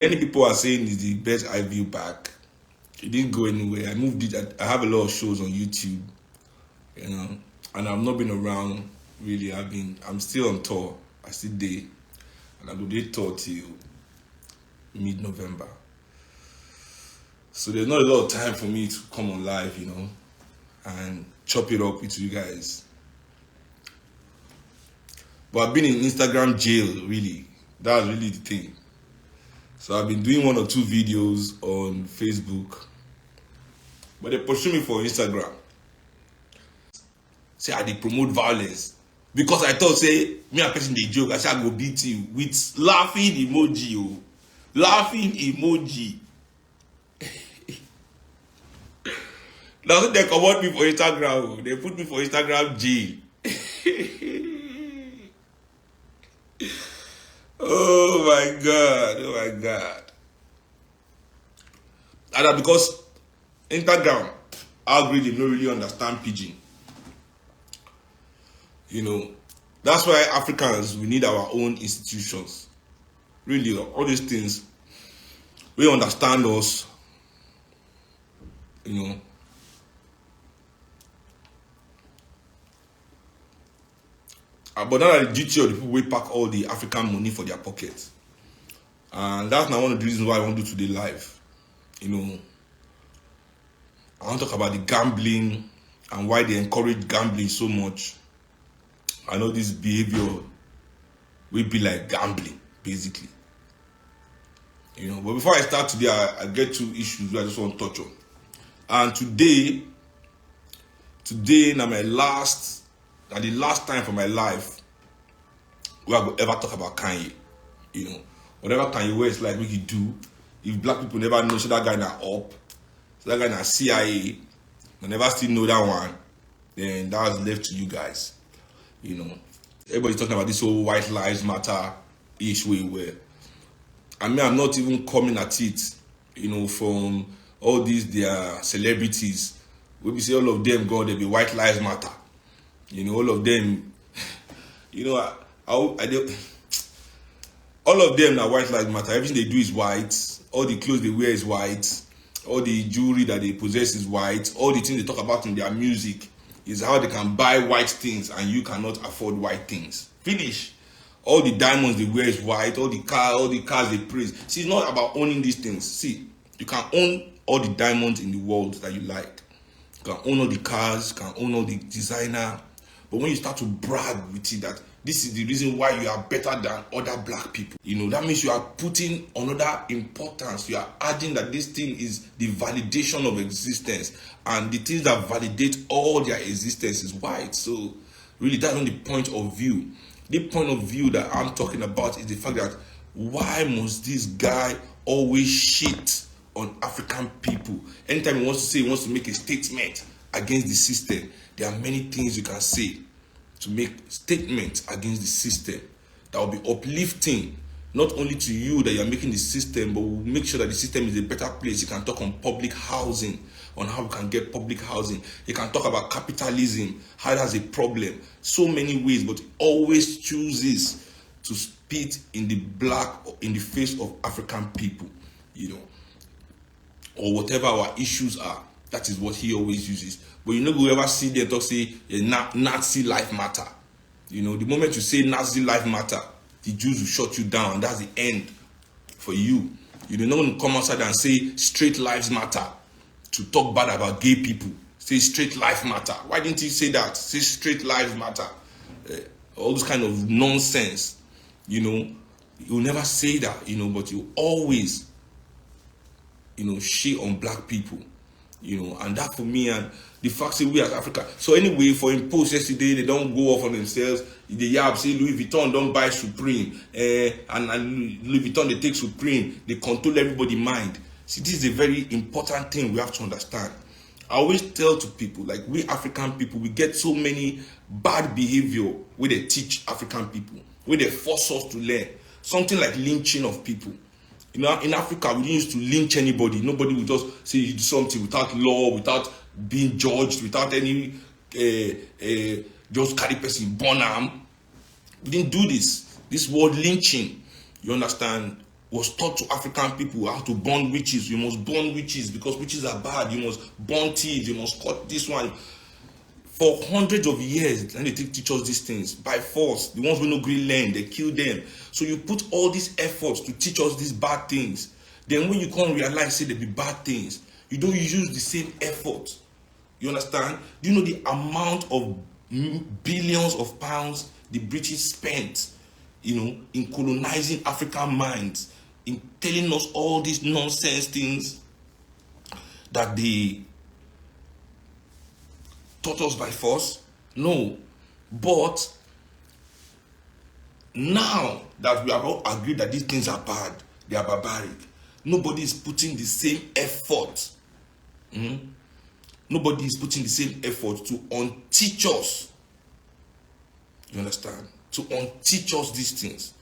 Many people are saying it's the best I view back. It didn't go anywhere. I moved it. I have a lot of shows on YouTube, you know, and I've not been around really. I'm still on tour. I still day, and I go day tour till mid-November. So there's not a lot of time for me to come on live, you know, and chop it up with you guys. But I've been in Instagram jail, really. That's really the thing. So I've been doing 1 or 2 videos on Facebook, but they pursue me for Instagram. Say I did promote violence because I thought say me a person they joke. I say I go beat you with laughing emoji, oh, laughing emoji. That's what they come out me for Instagram. Oh. They put me for Instagram jail. Oh my God, oh my God. And that because Instagram algorithm don't really understand pidgin. You know, that's why Africans, we need our own institutions. Really, all these things, we understand us, you know. But now the duty of the people will pack all the African money for their pockets. And that's not one of the reasons why I want to do today live. You know, I want to talk about the gambling and why they encourage gambling so much. I know this behavior will be like gambling, basically. You know, but before I start today, I get 2 issues I just want to touch on. And today, now the last time for my life where I will ever talk about Kanye. You know, whatever Kanye West like we could do. If black people never know, so that guy not up, so that guy not CIA, but never still know that one, then that was left to you guys. You know, everybody's talking about this whole white lives matter issue where, I mean, I'm not even coming at it, you know, from all these their celebrities. We say all of them go, they be white lives matter. You know, all of them, you know, all of them are white lives matter. Everything they do is white. All the clothes they wear is white. All the jewelry that they possess is white. All the things they talk about in their music is how they can buy white things and you cannot afford white things. Finish. All the diamonds they wear is white. All the cars they praise. See, it's not about owning these things. See, you can own all the diamonds in the world that you like. You can own all the cars. You can own all the designer. But when you start to brag with it that this is the reason why you are better than other black people, you know, that means you are putting another importance. You are adding that this thing is the validation of existence. And the things that validate all their existence is white. So really, that's not the point of view. The point of view that I'm talking about is the fact that why must this guy always shit on African people? Anytime he wants to say, he wants to make a statement against the system, there are many things you can say to make statements against the system that will be uplifting, not only to you that you're making the system, but will make sure that the system is a better place. You can talk on public housing, on how we can get public housing. You can talk about capitalism, how it has a problem, so many ways, but always chooses to spit in the face of African people, you know, or whatever our issues are. That is what he always uses. But you know, we ever see them talk say Nazi life matter. You know, the moment you say Nazi life matter, the Jews will shut you down, and that's the end for you. You do not come outside and say straight lives matter to talk bad about gay people. Say straight life matter. Why didn't you say that? Say straight lives matter. All this kind of nonsense. You know, you'll never say that. You know, but you always, you know, shit on black people. You know, and that for me, and the fact that we as Africa. So anyway, for him post yesterday, they don't go off on themselves. They say Louis Vuitton don't buy Supreme, and Louis Vuitton they take Supreme. They control everybody's mind. See, this is a very important thing we have to understand. I always tell to people, like we African people, we get so many bad behavior where they teach African people, where they force us to learn. Something like lynching of people. You know, in Africa, we didn't used to lynch anybody. Nobody would just say you do something without law, without being judged, without any just carry person born arm. We didn't do this. This word lynching, you understand, was taught to African people how to burn witches. You must burn witches because witches are bad. You must burn thieves. You must cut this one. For hundreds of years, and they teach us these things by force. The ones who know green land, they kill them. So you put all these efforts to teach us these bad things. Then when you can't realize, say, there be bad things, you don't use the same effort. You understand? Do you know the amount of billions of pounds the British spent, in colonizing African minds, in telling us all these nonsense things that they taught us by force? No. But now that we have all agreed that these things are bad, they are barbaric, nobody is putting the same effort. Nobody is putting the same effort to unteach us. You understand? To unteach us these things.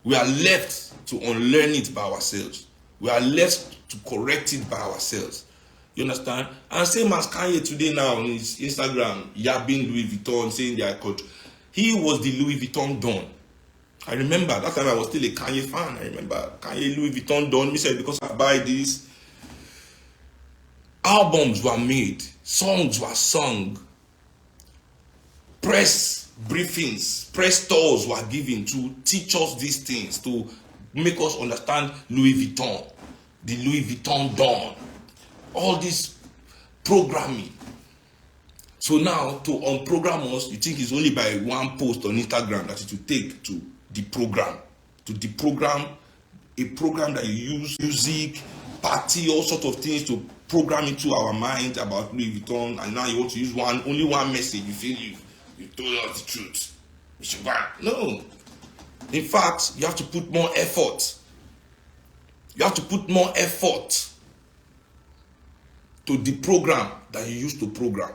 We are left to unlearn it by ourselves. We are left to correct it by ourselves. You understand? And same as Kanye today now on his Instagram, yabbing Louis Vuitton, saying they are culture. He was the Louis Vuitton Don. I remember that time I was still a Kanye fan. I remember Kanye Louis Vuitton Don. Me said, because I buy this. Albums were made, songs were sung, press briefings, press tours were given to teach us these things, to make us understand Louis Vuitton, the Louis Vuitton Don, all this programming. So now to unprogram us, you think it's only by one post on Instagram that it will take to deprogram a program that you use music, party, all sorts of things to program into our mind about Louis Vuitton, and now you want to use only one message. You feel you told us the truth. We should buy. No. In fact, you have to put more effort. You have to put more effort to deprogram than you used to program.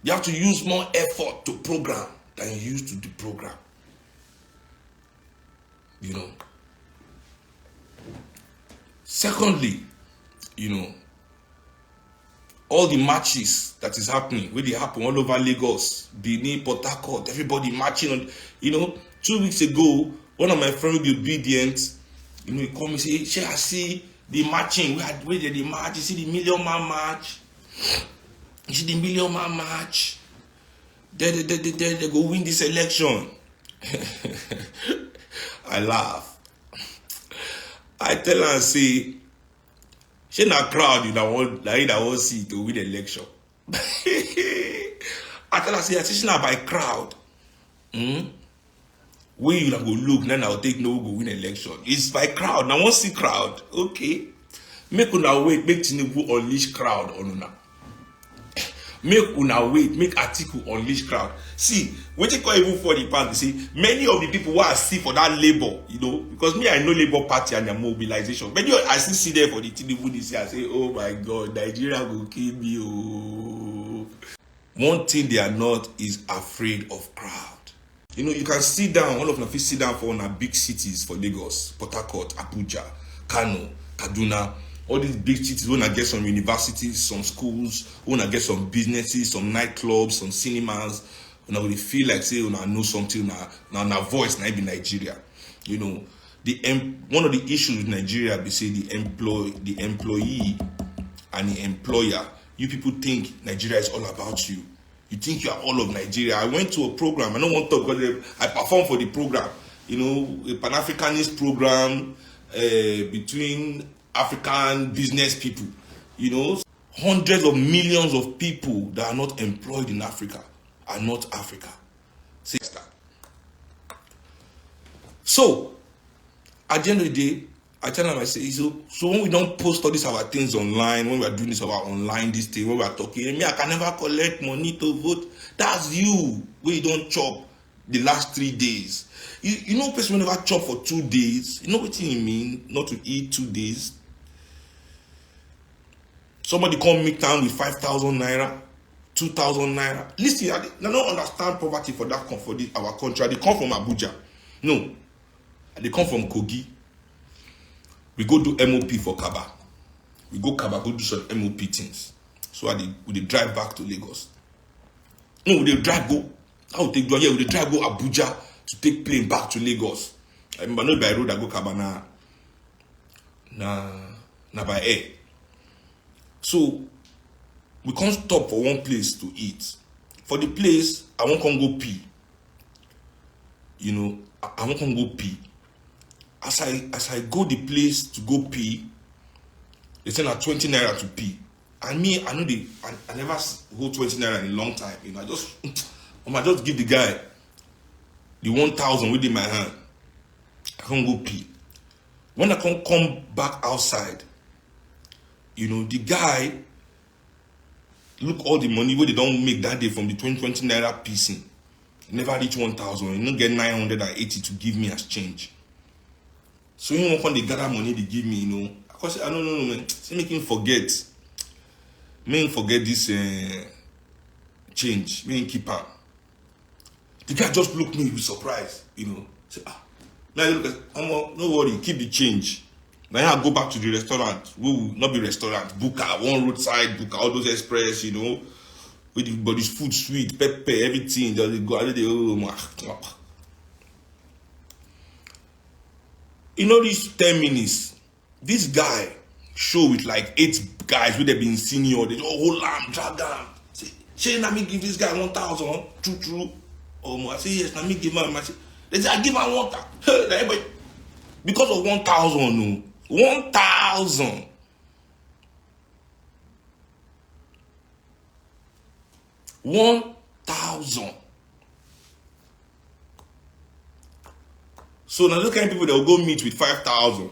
You have to use more effort to program than you used to deprogram. Secondly, all the marches that is happening, where they happen all over Lagos, Benin, Port Harcourt, everybody marching on, 2 weeks ago, one of my friends will be obedient, he called me and say, "Shey, I see the marching, where did they march? You see the Million Man March? You see the Million Man March? They go win this election." I laugh. I tell her, say, she na crowd you won't see to win the election. I tell her, say, she na by crowd. Where you go look, then I'll take no go win election. It's by crowd. Now won't see crowd. Okay. Make una wait, make Tinubu unleash crowd on una. Make una wait, make article unleash crowd. See, when you call even for the party, see, many of the people who are see for that labor, because me, I know Labour Party and their mobilization. Many I still see there for the Tinubu this year, I say, oh my God, Nigeria will kill me. Oh. One thing they are not is afraid of crowd. You can sit down, all of them sit down for one big cities for Lagos, Port Harcourt, Abuja, Kano, Kaduna. All these big cities, we want to get some universities, some schools, we want to get some businesses, some nightclubs, some cinemas. We feel like, say, know something, now voice, now be Nigeria. One of the issues with Nigeria, they say the employee and the employer. You people think Nigeria is all about you. You think you are all of Nigeria. I went to a program, I don't want to talk about it, I performed for the program, a Pan-Africanist program between African business people, hundreds of millions of people that are not employed in Africa are not Africa. See that. So, at the end of the day, I tell them, I say, so when we don't post all these our things online, when we are doing this our online, this thing, when we are talking, I can never collect money to vote. That's you, when you don't chop the last 3 days. You know, person will never chop for 2 days. You know what you mean? Not to eat 2 days. Somebody come meet town with 5,000 naira, 2,000 naira. Listen, I don't understand poverty for that for our country. They come from Abuja. No. They come from Kogi. We go do MOP for Kaba. We go Kaba, go do some MOP things. So we drive back to Lagos. No, we drive go. How they go? Yeah, we drive go Abuja to take plane back to Lagos. I remember not by road I go Kabana. Na by air. So we can't stop for one place to eat. For the place, I won't come go pee. You know, I won't come go pee. As I go the place to go pee, they send her 20 naira to pee. And me, I know I never hold 20 naira in a long time. You know, I just give the guy the 1,000 within my hand. I can't go pee. When I can't come back outside, you know, the guy look all the money where they don't make that day from the 20 naira piecing. Never reach 1,000. You don't get 980 to give me as change. So you want they gather money they give me, you know. Because I don't know, man. Say make him forget. Make him forget this change. Make him keep up. The guy just looked me with surprise, you know. Say, now look at, no worry, keep the change. Now I go back to the restaurant. We will not be restaurant. Book one roadside, book all those express, you know. With the body's food sweet, pepper, everything. Just go out there. You know, these 10 minutes, this guy show with like 8 guys who they've been senior. They hold lamb, drag them. Say, Shey, let me give this guy 1,000. True. I say, yes, let me give him. They say, I give him 1,000. Because of 1,000, no. 1,000. So now look at people that will go meet with 5,000.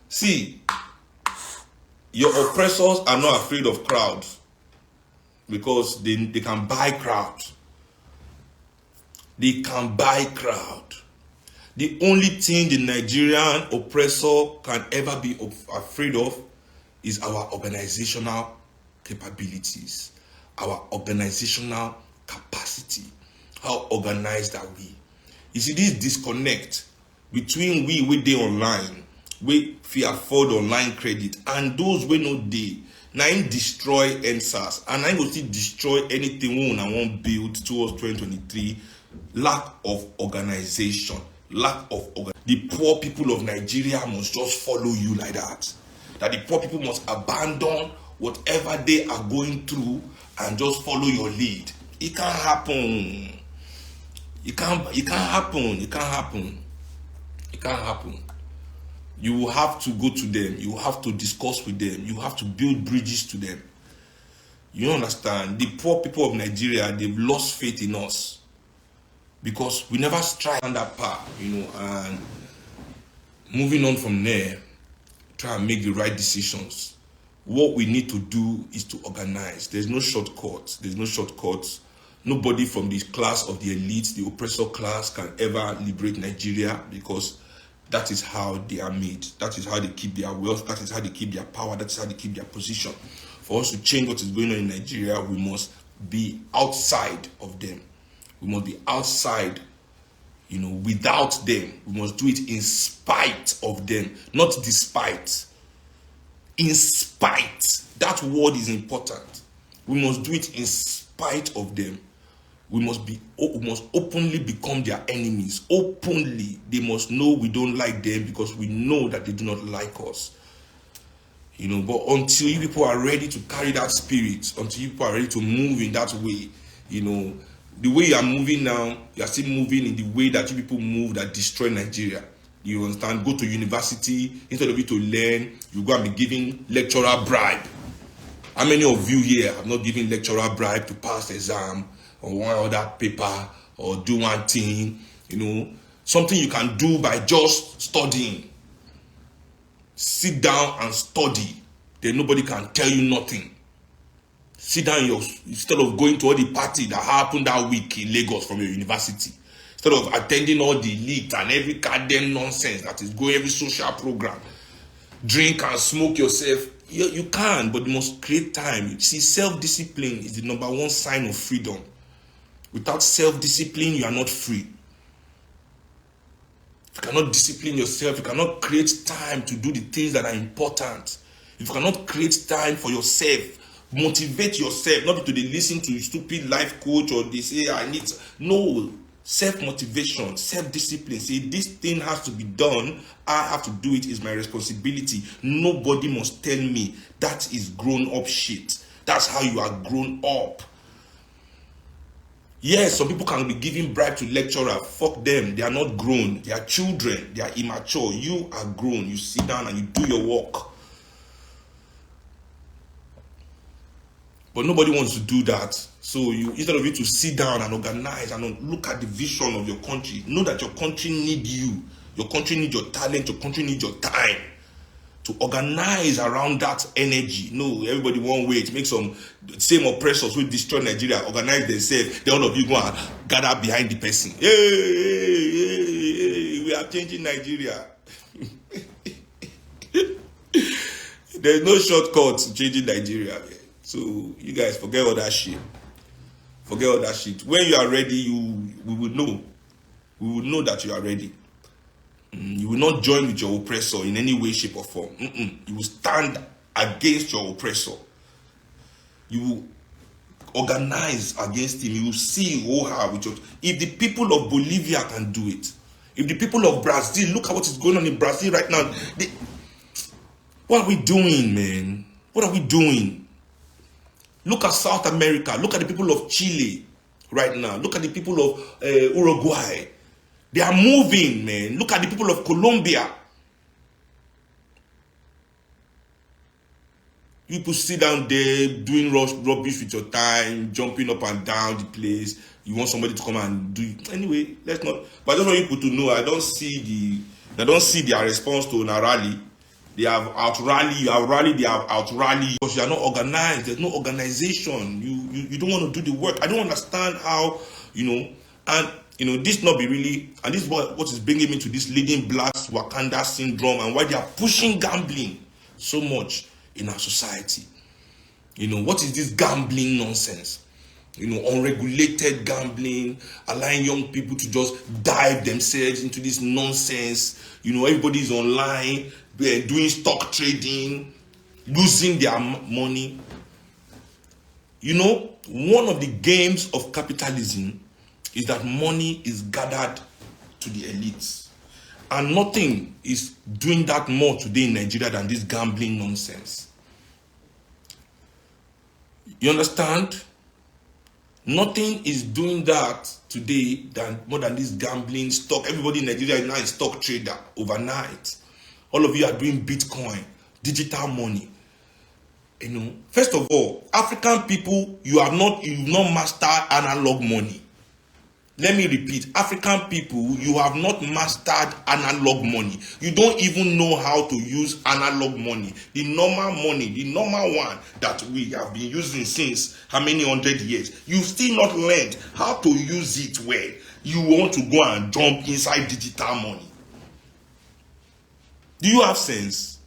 See, your oppressors are not afraid of crowds because they can buy crowds. They can buy crowd. The only thing the Nigerian oppressor can ever be afraid of is our organizational capabilities, our organizational capacity. How organized are we? You see, this disconnect between we dey online, we fit afford online credit, and those we no dey. Now him destroy NSAS, and I go still destroy anything we want build towards 2023. Lack of organization, the poor people of Nigeria must just follow you like that. That the poor people must abandon whatever they are going through and just follow your lead. It can't happen. It can't happen. You will have to go to them. You will have to discuss with them. You have to build bridges to them. You understand? The poor people of Nigeria, they've lost faith in us because we never strive on that path, you know. And moving on from there, try and make the right decisions. What we need to do is to organize. There's no shortcuts. Nobody from the class of the elites, the oppressor class, can ever liberate Nigeria because that is how they are made. That is how they keep their wealth. That is how they keep their power. That is how they keep their position. For us to change what is going on in Nigeria, we must be outside of them. We must be outside, you know, without them. We must do it in spite of them, not despite. In spite. That word is important. We must do it in spite of them. We must openly become their enemies. Openly. They must know we don't like them because we know that they do not like us. You know, but until you people are ready to carry that spirit, until you people are ready to move in that way, you know, the way you are moving now, you are still moving in the way that you people move that destroy Nigeria. You understand? Go to university, instead of you to learn, you go and be giving lecturer bribe. How many of you here have not given lecturer bribe to pass the exam or one other paper or do one thing, you know, something you can do by just studying. Sit down and study. Then nobody can tell you nothing. Sit down instead of going to all the party that happened that week in Lagos from your university. Instead of attending all the leaks and every goddamn nonsense that is going, every social program. Drink and smoke yourself. You can, but you must create time. You see, self-discipline is the number one sign of freedom. Without self-discipline, you are not free. If you cannot discipline yourself, you cannot create time to do the things that are important. If you cannot create time for yourself Motivate yourself, not to listen to stupid life coach or they say I need no. Self-motivation, self-discipline. Say this thing has to be done, I have to do it, is my responsibility. Nobody must tell me. That is grown-up shit. That's how you are grown up. Yes, some people can be giving bribe to lecturer. Fuck them. They are not grown. They are children. They are immature. You are grown. You sit down and you do your work. But nobody wants to do that. So instead of you to sit down and organize and look at the vision of your country, know that your country needs you. Your country needs your talent. Your country needs your time. To organize around that energy. No, everybody one way. It makes some same oppressors who destroy Nigeria organize themselves. Then all of you go and gather behind the person. Hey, we are changing Nigeria. There's no shortcut to changing Nigeria. Man. So you guys forget all that shit. Forget all that shit. When you are ready, we will know. We will know that you are ready. You will not join with your oppressor in any way, shape, or form. You will stand against your oppressor. You will organize against him. You will see with your. If the people of Bolivia can do it, if the people of Brazil, look at what is going on in Brazil right now. What are we doing, man? What are we doing? Look at South America. Look at the people of Chile right now. Look at the people of Uruguay. They are moving, man. Look at the people of Colombia. People sit down there doing rubbish with your time, jumping up and down the place. You want somebody to come and do it. Anyway, let's not. But I just want people to know I don't see their response to a rally. They have out rally, you have rally, they have out rally. Because you are not organized. There's no organization. You don't want to do the work. I don't understand how, and this not be really, and this is what is bringing me to this leading blacks Wakanda syndrome and why they are pushing gambling so much in our society. What is this gambling nonsense? Unregulated gambling, allowing young people to just dive themselves into this nonsense. Everybody's online, doing stock trading, losing their money. One of the games of capitalism is that money is gathered to the elites. And nothing is doing that more today in Nigeria than this gambling nonsense. You understand? Nothing is doing that today more than this gambling stock. Everybody in Nigeria is now a stock trader overnight. All of you are doing Bitcoin, digital money. First of all, African people, you've not mastered analog money. Let me repeat, African people, you have not mastered analog money. You don't even know how to use analog money. The normal money, the normal one that we have been using since how many 100 years. You've still not learned how to use it well. You want to go and jump inside digital money. Do you have sense?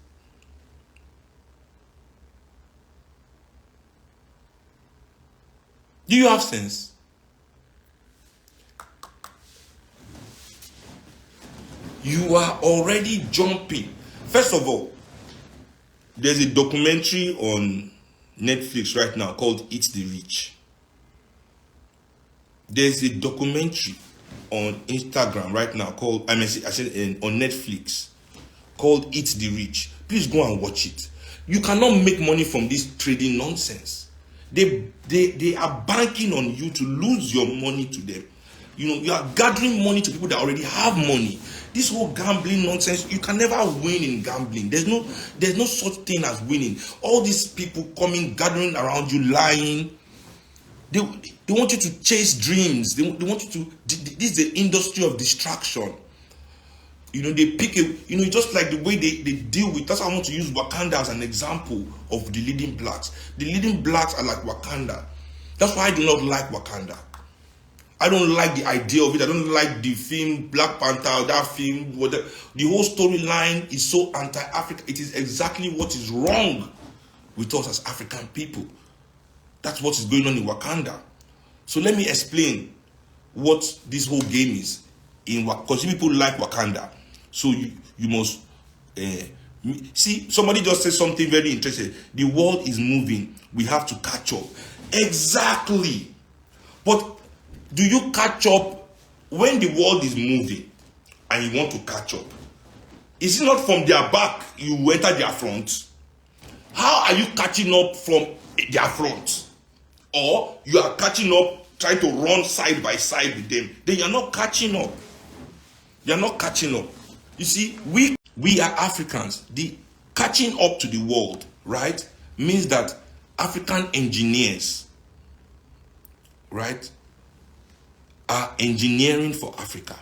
Do you have sense? You are already jumping. First of all, there's a documentary on Netflix right now called Eat the Rich. There's a documentary on Instagram right now called, on Netflix called Eat the Rich. Please go and watch it. You cannot make money from this trading nonsense. They are banking on you to lose your money to them. You are gathering money to people that already have money. This whole gambling nonsense, you can never win in gambling. There's no such thing as winning. All these people coming, gathering around you, lying. They want you to chase dreams. They want you to. This is the industry of distraction. They pick just like the way they deal with. That's why I want to use Wakanda as an example of the leading blacks. The leading blacks are like Wakanda. That's why I do not like Wakanda. I don't like the idea of it. I don't like the film Black Panther, that film. The whole storyline is so anti-African. It is exactly what is wrong with us as African people. That's what is going on in Wakanda. So let me explain what this whole game is. Because people like Wakanda. So you must see, somebody just said something very interesting. The world is moving, we have to catch up. Exactly. But do you catch up when the world is moving and you want to catch up? Is it not from their back you enter their front? How are you catching up from their front? Or you are catching up trying to run side by side with them? Then you're not catching up. You're not catching up. You see, we are Africans. The catching up to the world, right, means that African engineers, right, are engineering for Africa.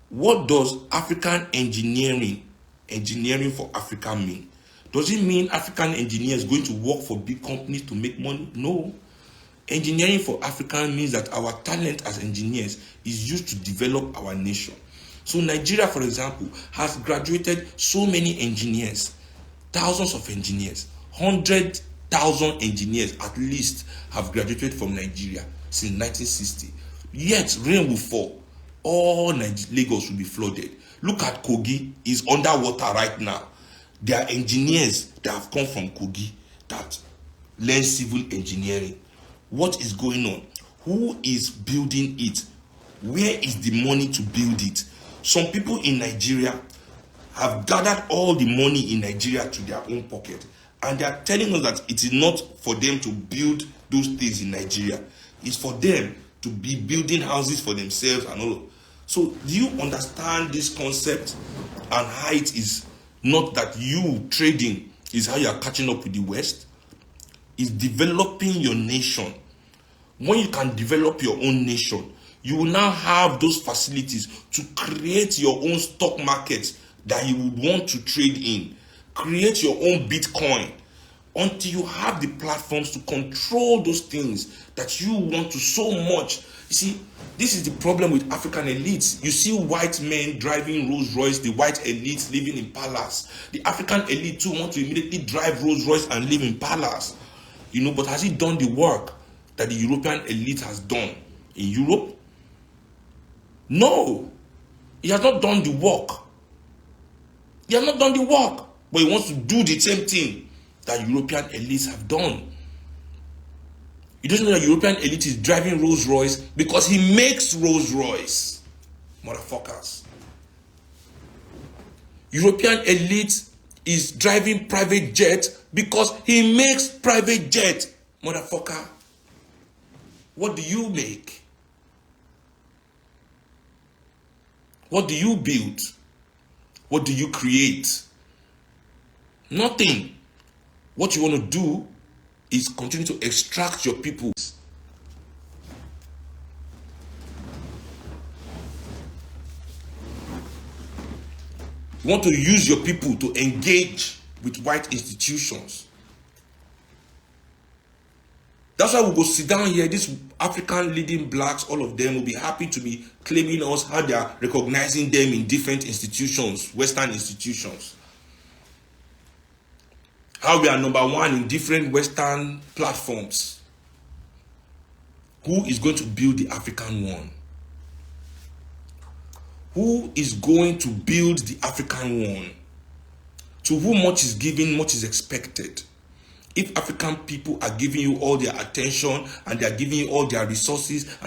What does African engineering for Africa mean? Does it mean African engineers going to work for big companies to make money? No. Engineering for Africa means that our talent as engineers is used to develop our nation. So Nigeria, for example, has graduated so many engineers, thousands of engineers, 100,000 engineers at least have graduated from Nigeria since 1960. Yet rain will fall. All Lagos will be flooded. Look at Kogi, is underwater right now. There are engineers that have come from Kogi that learn civil engineering. What is going on? Who is building it? Where is the money to build it? Some people in Nigeria have gathered all the money in Nigeria to their own pocket, and they are telling us that it is not for them to build those things in Nigeria. It's for them to be building houses for themselves and all. So do you understand this concept and how it is not that you trading is how you are catching up with the West? Is developing your nation. When you can develop your own nation, you will now have those facilities to create your own stock market that you would want to trade in. Create your own Bitcoin until you have the platforms to control those things that you want to so much. You see, this is the problem with African elites. You see white men driving Rolls Royce, the white elites living in palace. The African elite too want to immediately drive Rolls Royce and live in palace. You know, but has he done the work that the European elite has done in Europe? No. He has not done the work. He has not done the work. But he wants to do the same thing that European elites have done. He doesn't know that European elite is driving Rolls Royce because he makes Rolls Royce. Motherfuckers. European elite is driving private jet because he makes private jet. Motherfucker. What do you make? What do you build? What do you create? Nothing. What you want to do is continue to extract your people. You want to use your people to engage with white institutions. That's why we go sit down here. These African leading blacks, all of them will be happy to be claiming us how they are recognizing them in different institutions, Western institutions. How we are number one in different Western platforms. Who is going to build the African one? Who is going to build the African one? To whom much is given, much is expected. If African people are giving you all their attention and they are giving you all their resources,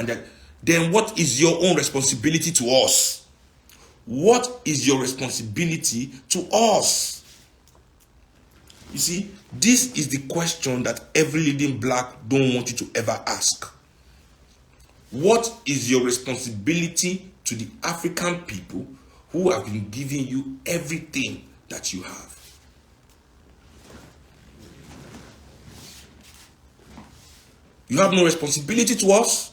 then what is your own responsibility to us? What is your responsibility to us? You see, this is the question that every leading black don't want you to ever ask. What is your responsibility to the African people who have been giving you everything that you have? You have no responsibility to us.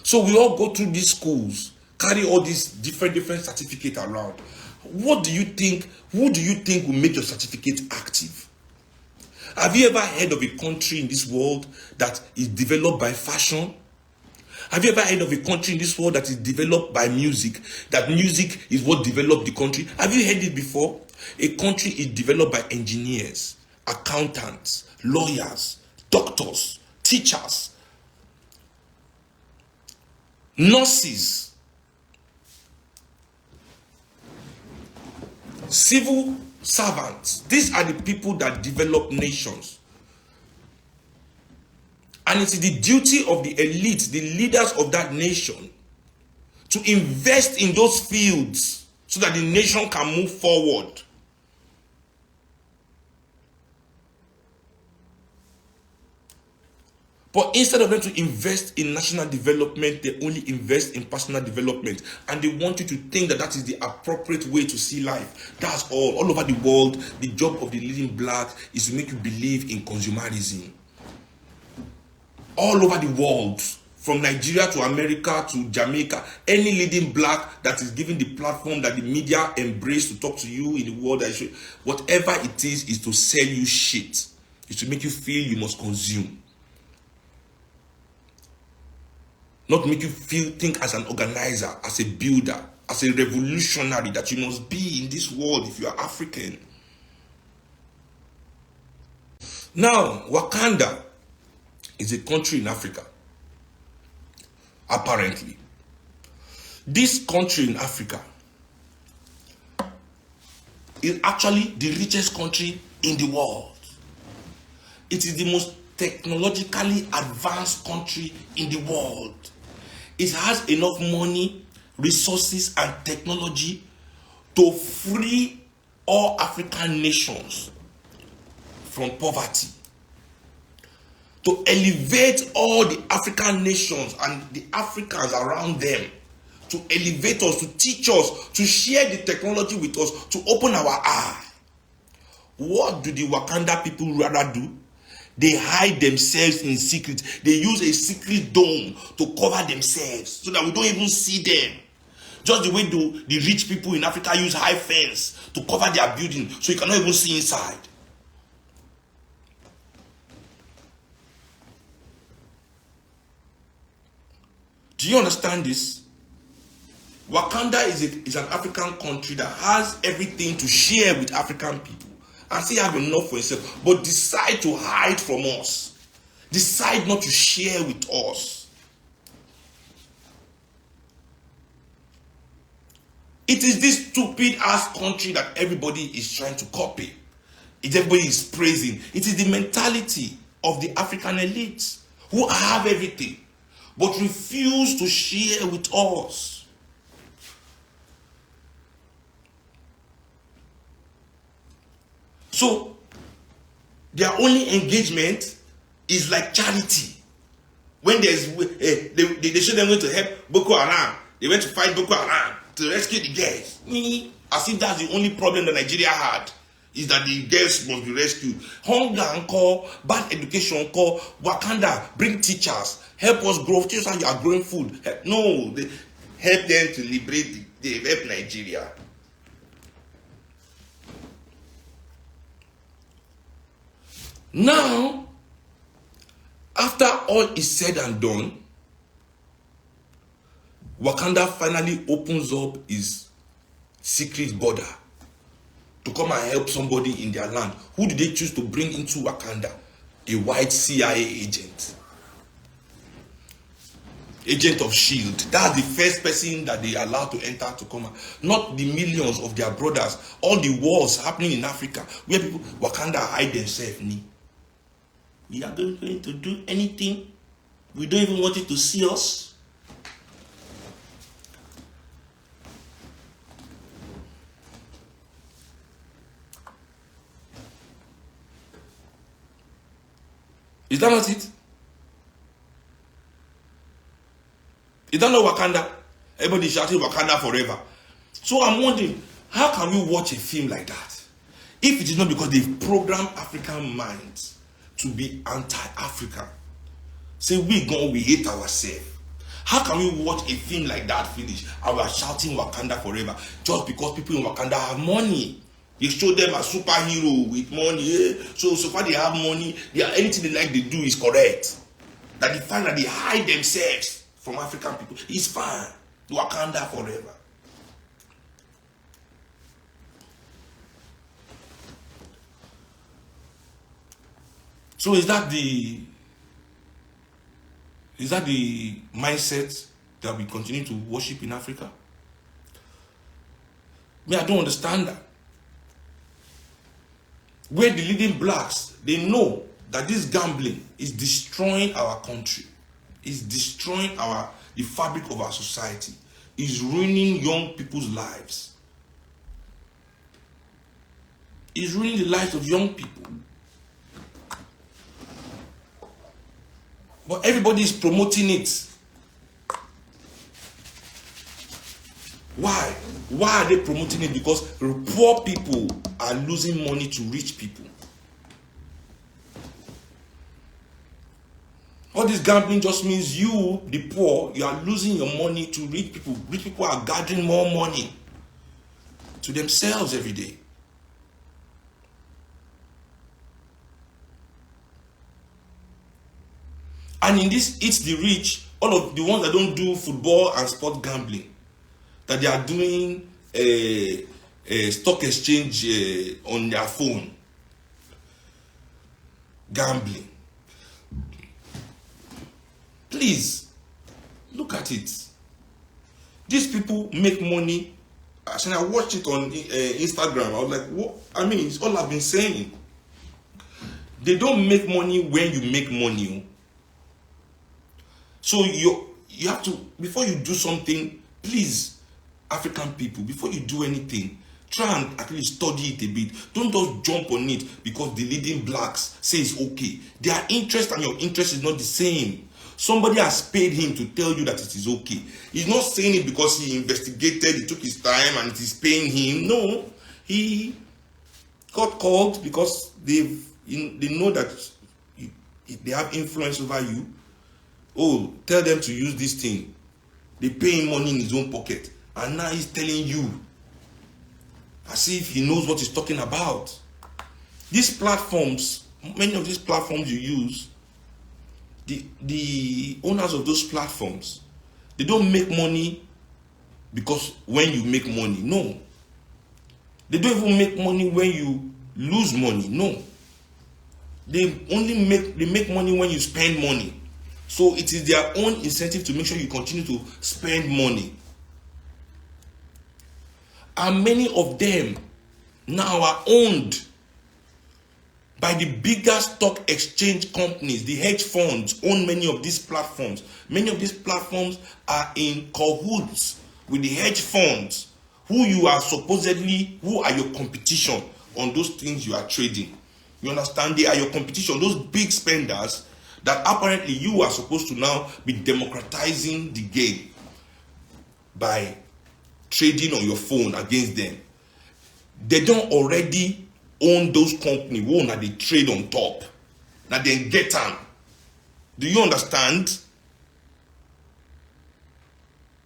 So we all go through these schools, carry all these different certificates around. What do you think? Who do you think will make your certificate active? Have you ever heard of a country in this world that is developed by fashion? Have you ever heard of a country in this world that is developed by music? That music is what developed the country? Have you heard it before? A country is developed by engineers, accountants, lawyers, doctors, teachers, nurses, Civil servants. These are the people that develop nations. And it is the duty of the elite, the leaders of that nation, to invest in those fields so that the nation can move forward. But instead of them to invest in national development, they only invest in personal development. And they want you to think that that is the appropriate way to see life. That's all. All over the world, the job of the leading black is to make you believe in consumerism. All over the world, from Nigeria to America to Jamaica, any leading black that is given the platform that the media embrace to talk to you in the world, whatever it is to sell you shit. Is to make you feel you must consume. Not make you think as an organizer, as a builder, as a revolutionary that you must be in this world if you are African. Now, Wakanda is a country in Africa. Apparently. This country in Africa is actually the richest country in the world. It is the most technologically advanced country in the world. It has enough money, resources, and technology to free all African nations from poverty. To elevate all the African nations and the Africans around them. To elevate us, to teach us, to share the technology with us, to open our eye. What do the Wakanda people rather do? They hide themselves in secret. They use a secret dome to cover themselves so that we don't even see them. Just the way the rich people in Africa use high fence to cover their building so you cannot even see inside. Do you understand this? Wakanda is an African country that has everything to share with African people and still have enough for itself, but decide to hide from us. Decide not to share with us. It is this stupid ass country that everybody is trying to copy. Everybody is praising. It is the mentality of the African elites who have everything but refuse to share with us. So, their only engagement is like charity. When there's, they show them going to help Boko Haram. They went to fight Boko Haram to rescue the girls. As if that's the only problem that Nigeria had, is that the girls must be rescued. Hunger and call, bad education call, Wakanda, bring teachers, help us grow, teach us how you are growing food. No, they help them to liberate, they help Nigeria. Now, after all is said and done, Wakanda finally opens up his secret border to come and help somebody in their land. Who did they choose to bring into Wakanda? A white CIA agent. Agent of S.H.I.E.L.D. That's the first person that they allowed to enter to come out. Not the millions of their brothers. All the wars happening in Africa where people, Wakanda hide themselves. We are going to do anything. We don't even want you to see us. Is that not it? Is that not Wakanda? Everybody shouting Wakanda forever. So I'm wondering, how can we watch a film like that if it is not because they've programmed African minds to be anti-African? Say we hate ourselves. How can we watch a film like that finish and we are shouting Wakanda forever just because people in Wakanda have money? They show them a superhero with money. So far they have money. Anything they like they do is correct. That the fact that they hide themselves from African people is fine. Wakanda forever. So is that the mindset that we continue to worship in Africa? I don't understand that. where the leading blacks, they know that this gambling is destroying our country, is destroying the fabric of our society, is ruining young people's lives, is ruining the lives of young people. But everybody is promoting it. Why? Why are they promoting it? Because poor people are losing money to rich people. All this gambling just means you, the poor, you are losing your money to rich people. Rich people are gathering more money to themselves every day. And in this It's the Rich, all of the ones that don't do football and sport gambling, that they are doing a stock exchange on their phone, gambling. Please, look at it. These people make money. As I watched it on Instagram, I was like, what? I mean, it's all I've been saying. They don't make money when you make money. So you have to, before you do something, please, African people, before you do anything, try and at least study it a bit. Don't just jump on it because the leading blacks say it's okay. Their interest and your interest is not the same. Somebody has paid him to tell you that it is okay. He's not saying it because he investigated, he took his time and it is paying him. No, he got called because they know that they have influence over you. Oh, tell them to use this thing. They pay him money in his own pocket. And now he's telling you as if he knows what he's talking about. These platforms, many of these platforms you use, the owners of those platforms, they don't make money because when you make money. No. They don't even make money when you lose money. No. They make money when you spend money. So it is their own incentive to make sure you continue to spend money. And many of them now are owned by the bigger stock exchange companies. The hedge funds own many of these platforms. Many of these platforms are in cahoots with the hedge funds, who are your competition on those things you are trading. You understand? They are your competition, those big spenders that apparently you are supposed to now be democratizing the game by trading on your phone against them. They don't already own those companies. Who now they trade on top. Now they get them. Do you understand?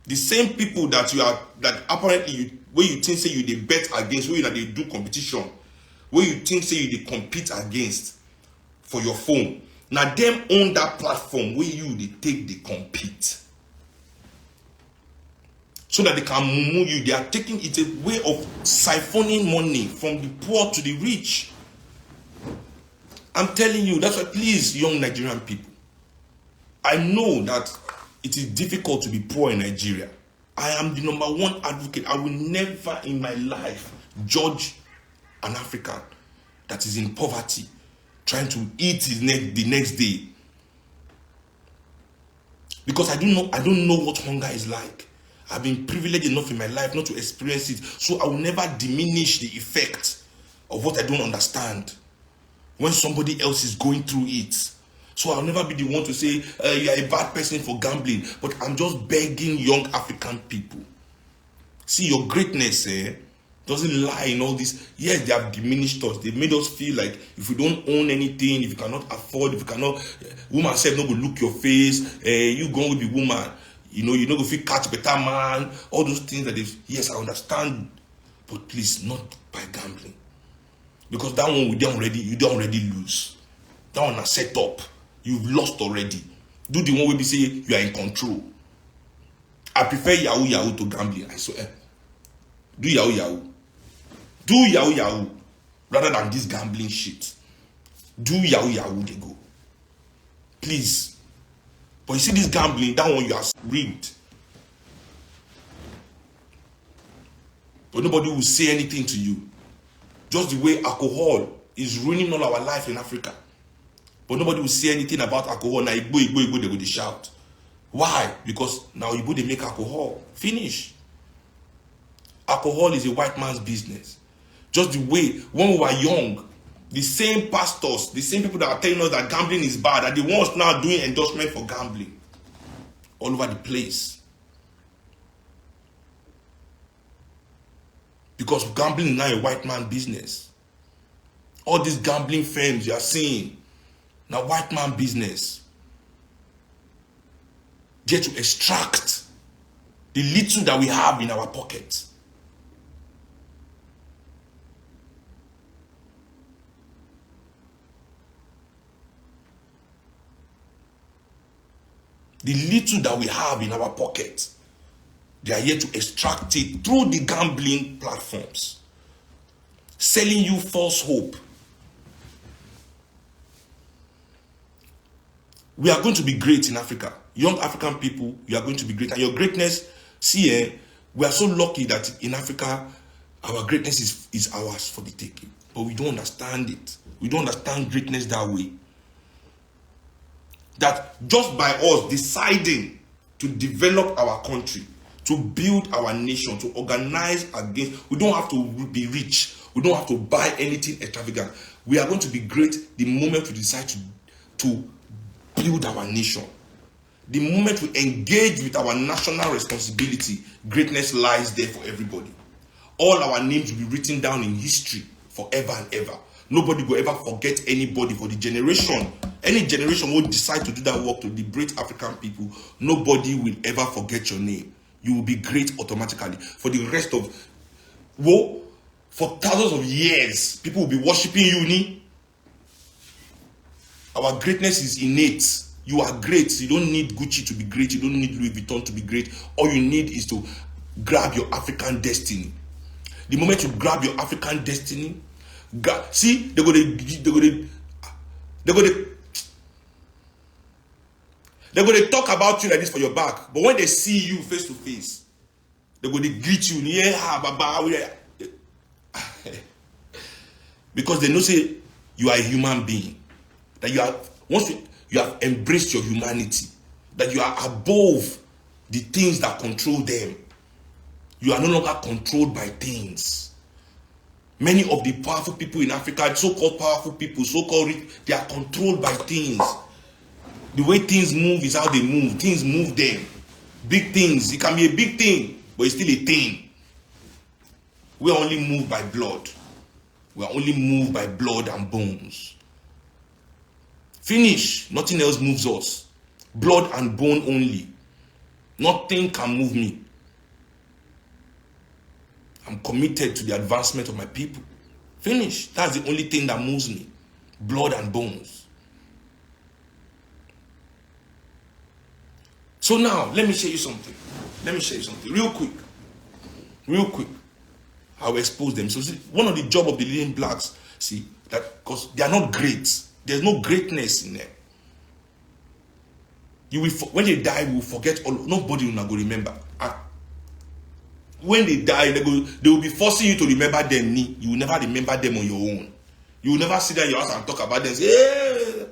The same people that apparently where you think say you they bet against, where they do competition, where you think say you they compete against for your phone. Now them own that platform where they take they compete. So that they can move you. They are taking it a way of siphoning money from the poor to the rich. I'm telling you, that's why, please, young Nigerian people, I know that it is difficult to be poor in Nigeria. I am the number one advocate. I will never in my life judge an African that is in poverty, trying to eat the next day. Because I don't know what hunger is like. I've been privileged enough in my life not to experience it. So I will never diminish the effect of what I don't understand when somebody else is going through it. So I'll never be the one to say, you are a bad person for gambling. But I'm just begging young African people. See, your greatness doesn't lie in all this. Yes, they have diminished us. They made us feel like if you don't own anything, if you cannot afford, if you cannot, woman self not go look your face, you go with the woman. You know, you're not going to catch better man. All those things that yes, I understand. But please, not by gambling. Because that one, you don't already lose. That one is set up. You've lost already. Do the one where we say you are in control. I prefer Yahoo to gambling. I swear. Do Yahoo. Do Yahoo rather than this gambling shit. Do Yahoo they go. Please. But you see this gambling, that one you are rigged. But nobody will say anything to you. Just the way alcohol is ruining all our life in Africa. But nobody will say anything about alcohol. Now, Igbo, they go shout. Why? Because now Igbo, they make alcohol. Finish. Alcohol is a white man's business. Just the way, when we were young, the same pastors, the same people that are telling us that gambling is bad, are the ones now doing endorsement for gambling. All over the place. Because gambling is now a white man business. All these gambling firms you are seeing, now white man business. There to extract the little that we have in our pocket. The little that we have in our pocket, they are here to extract it through the gambling platforms, selling you false hope. We are going to be great in Africa. Young African people, you are going to be great. And your greatness, see, we are so lucky that in Africa, our greatness is ours for the taking. But we don't understand it. We don't understand greatness that way. That just by us deciding to develop our country, to build our nation, to organize against, we don't have to be rich. We don't have to buy anything extravagant. We are going to be great the moment we decide to build our nation. The moment we engage with our national responsibility, greatness lies there for everybody. All our names will be written down in history forever and ever. Nobody will ever forget anybody for the generation. Any generation will decide to do that work to liberate African people. Nobody will ever forget your name. You will be great automatically. For the rest of, for thousands of years, people will be worshiping you. Our greatness is innate. You are great. You don't need Gucci to be great. You don't need Louis Vuitton to be great. All you need is to grab your African destiny. The moment you grab your African destiny, see, they're going to talk about you like this for your back. But when they see you face to face, they're going to greet you. Because they know, say, you are a human being. That you are, once you have embraced your humanity, that you are above the things that control them. You are no longer controlled by things. Many of the powerful people in Africa, so-called powerful people, so-called rich, they are controlled by things. The way things move is how they move. Things move them. Big things. It can be a big thing, but it's still a thing. We are only moved by blood. We are only moved by blood and bones. Finish. Nothing else moves us. Blood and bone only. Nothing can move me. I'm committed to the advancement of my people. Finish. That's the only thing that moves me. Blood and bones. So now, let me show you something. Real quick. I'll expose them. So see, one of the job of the leading blacks, see, that because they are not great. There's no greatness in them. You will, when they die, we will forget all. Nobody will not go remember. When they die, they will be forcing you to remember them. You will never remember them on your own. You will never sit there in your house and talk about them. Say, hey.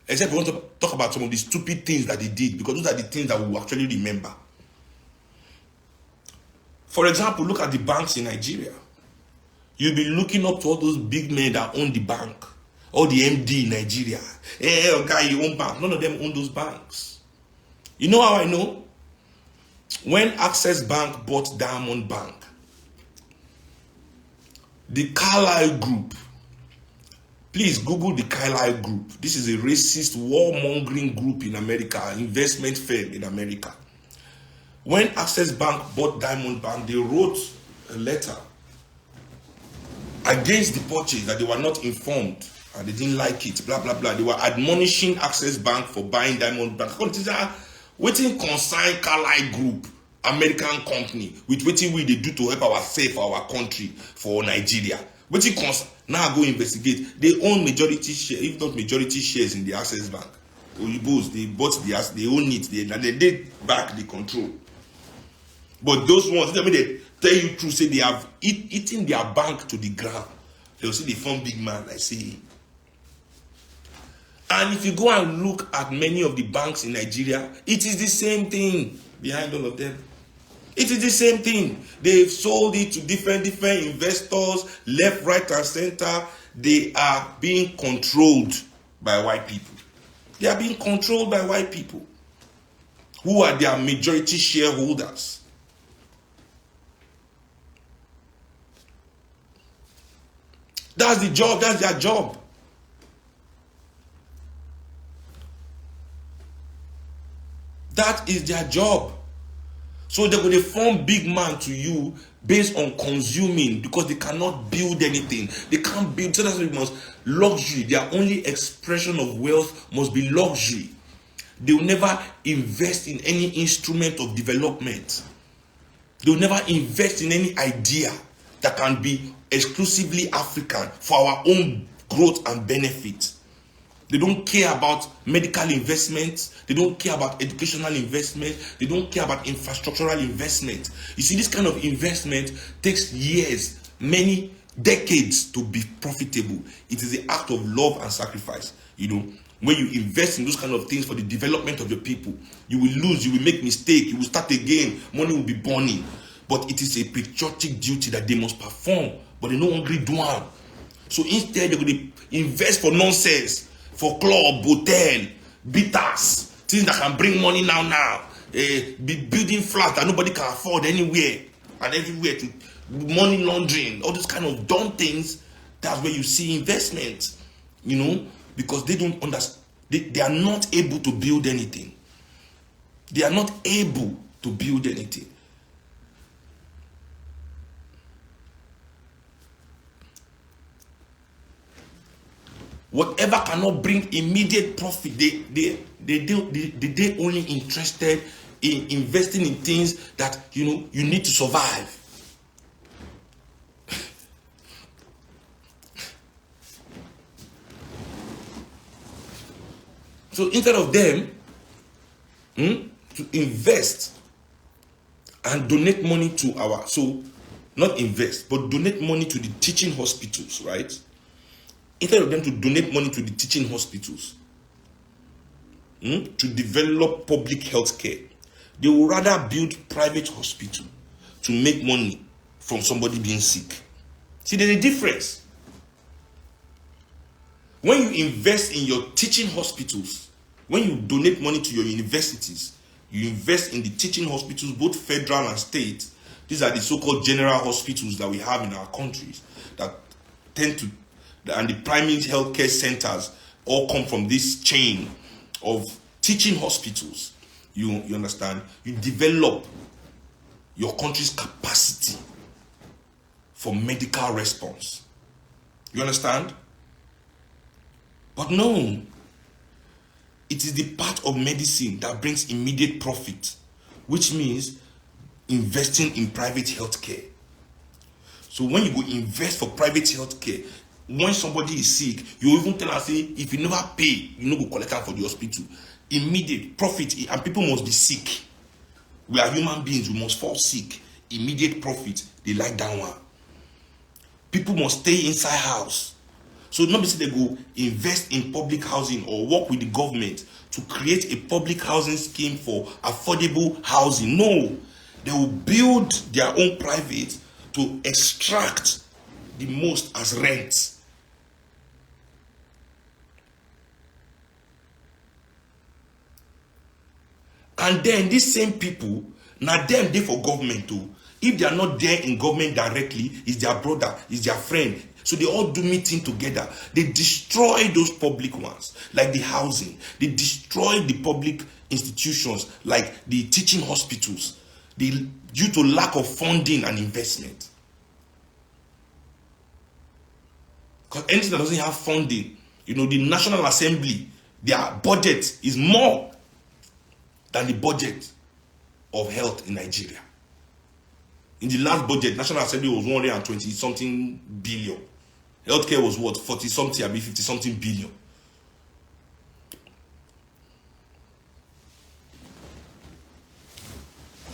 Except you want to talk about some of the stupid things that they did, because those are the things that we will actually remember. For example, look at the banks in Nigeria. You'll be looking up to all those big men that own the bank. All the MD in Nigeria. Hey, guy, you own bank. None of them own those banks. You know how I know? When Access Bank bought Diamond Bank, the Carlyle Group, please Google the Carlyle Group. This is a racist, warmongering group in America, investment firm in America. When Access Bank bought Diamond Bank, they wrote a letter against the purchase, that they were not informed and they didn't like it, blah, blah, blah. They were admonishing Access Bank for buying Diamond Bank. Wetin concern Carlyle Group, American company, with wetin we they do to help ourselves, our country, for Nigeria. Wetin concern, now go investigate. They own majority share, if not majority shares in the Access Bank. Oyibos, they bought the asset, they own it, they did back the control. But those ones, they tell you true, say they have eaten their bank to the ground. They'll see the form big man, I see. And if you go and look at many of the banks in Nigeria, it is the same thing behind all of them. It is the same thing. They've sold it to different investors, left, right, and center. They are being controlled by white people. They are being controlled by white people who are their majority shareholders. That's the job, that's their job. That is their job. So they're going to form big man to you based on consuming, because they cannot build anything. They can't build. So that's what it must. Luxury. Their only expression of wealth must be luxury. They will never invest in any instrument of development. They will never invest in any idea that can be exclusively African for our own growth and benefit. They don't care about medical investments. They don't care about educational investment. They don't care about infrastructural investment. You see, this kind of investment takes years, many decades to be profitable. It is the act of love and sacrifice. You know, when you invest in those kind of things for the development of your people, you will lose, you will make mistake, you will start again, money will be burning. But it is a patriotic duty that they must perform, but they don't agree do it. So instead, they're going to invest for nonsense. For club, hotel, bitters, things that can bring money now. Be building flats that nobody can afford anywhere and everywhere, to money laundering, all those kind of dumb things. That's where you see investment, you know, because they don't understand. They are not able to build anything. They are not able to build anything. Whatever cannot bring immediate profit, they only interested in investing in things that, you know, you need to survive. So instead of them to invest and donate money to not invest, but donate money to the teaching hospitals, right? Instead of them to donate money to the teaching hospitals, to develop public health care, they will rather build private hospital to make money from somebody being sick. See, there's a difference. When you invest in your teaching hospitals, when you donate money to your universities, you invest in the teaching hospitals, both federal and state. These are the so-called general hospitals that we have in our countries that tend to, and the primary healthcare centers all come from this chain of teaching hospitals. You understand? You develop your country's capacity for medical response. You understand? But no, it is the part of medicine that brings immediate profit, which means investing in private healthcare. So when you go invest for private healthcare, when somebody is sick, you even tell us, say, if you never pay, you no go collect am for the hospital. Immediate profit, and people must be sick. We are human beings, we must fall sick. Immediate profit, they like that one. People must stay inside house. So nobody say they go invest in public housing or work with the government to create a public housing scheme for affordable housing. No, they will build their own private to extract the most as rent. And then these same people, now them they for government too. If they are not there in government directly, it's their brother, it's their friend. So they all do meeting together. They destroy those public ones, like the housing. They destroy the public institutions, like the teaching hospitals, due to lack of funding and investment. Because anything that doesn't have funding, you know, the National Assembly, their budget is more than the budget of health in Nigeria. In the last budget, National Assembly was 120 something billion. Healthcare was what? 40 something, I mean 50 something billion.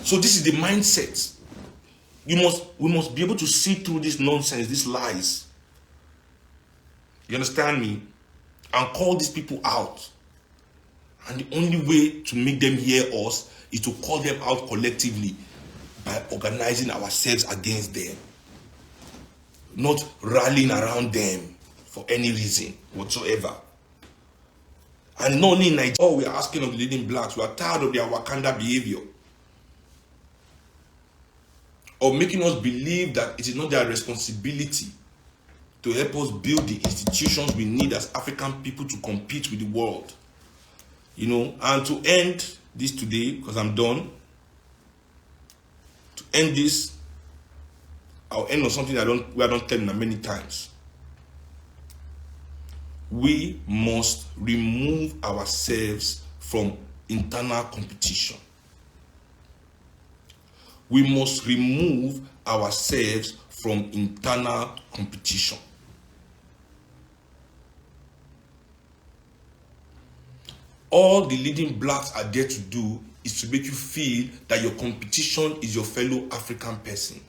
So this is the mindset. We must be able to see through this nonsense, these lies. You understand me? And call these people out. And the only way to make them hear us is to call them out collectively by organizing ourselves against them. Not rallying around them for any reason whatsoever. And not only in Nigeria, all we are asking of the leading blacks, we are tired of their Wakanda behavior. Of making us believe that it is not their responsibility to help us build the institutions we need as African people to compete with the world. You know, and to end this today, because I'm done, to end this, I'll end on something I don't tell them many times. We must remove ourselves from internal competition. We must remove ourselves from internal competition. All the leading blacks are there to do is to make you feel that your competition is your fellow African person.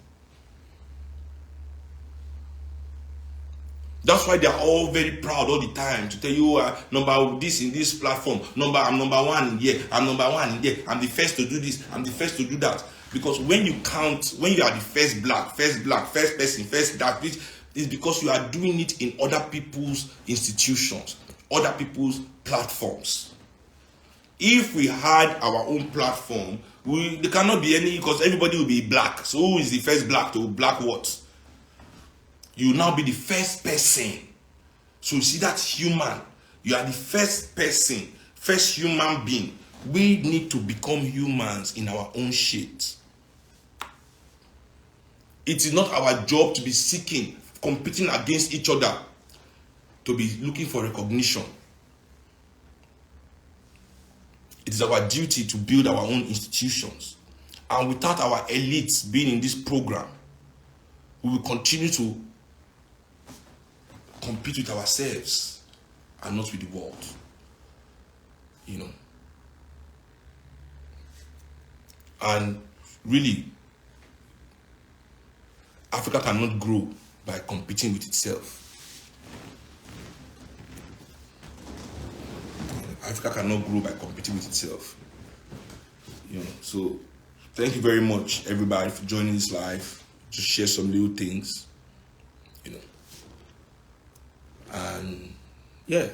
That's why they are all very proud all the time to tell you, number this in this platform, I'm number one in here, I'm number one in there, I'm the first to do this, I'm the first to do that. Because when you count, when you are the first black, first person, first that, it's because you are doing it in other people's institutions, other people's platforms. If we had our own platform, there cannot be any, because everybody will be black. So who is the first black to black what? You will now be the first person. So you see, that's human. You are the first person, first human being. We need to become humans in our own shit. It is not our job to be seeking, competing against each other, to be looking for recognition. It is our duty to build our own institutions. And without our elites being in this program, we will continue to compete with ourselves and not with the world. You know. And really, Africa cannot grow by competing with itself. Africa cannot grow by competing with itself. You know, so thank you very much, everybody, for joining this live. Just share some little things, you know. And yeah.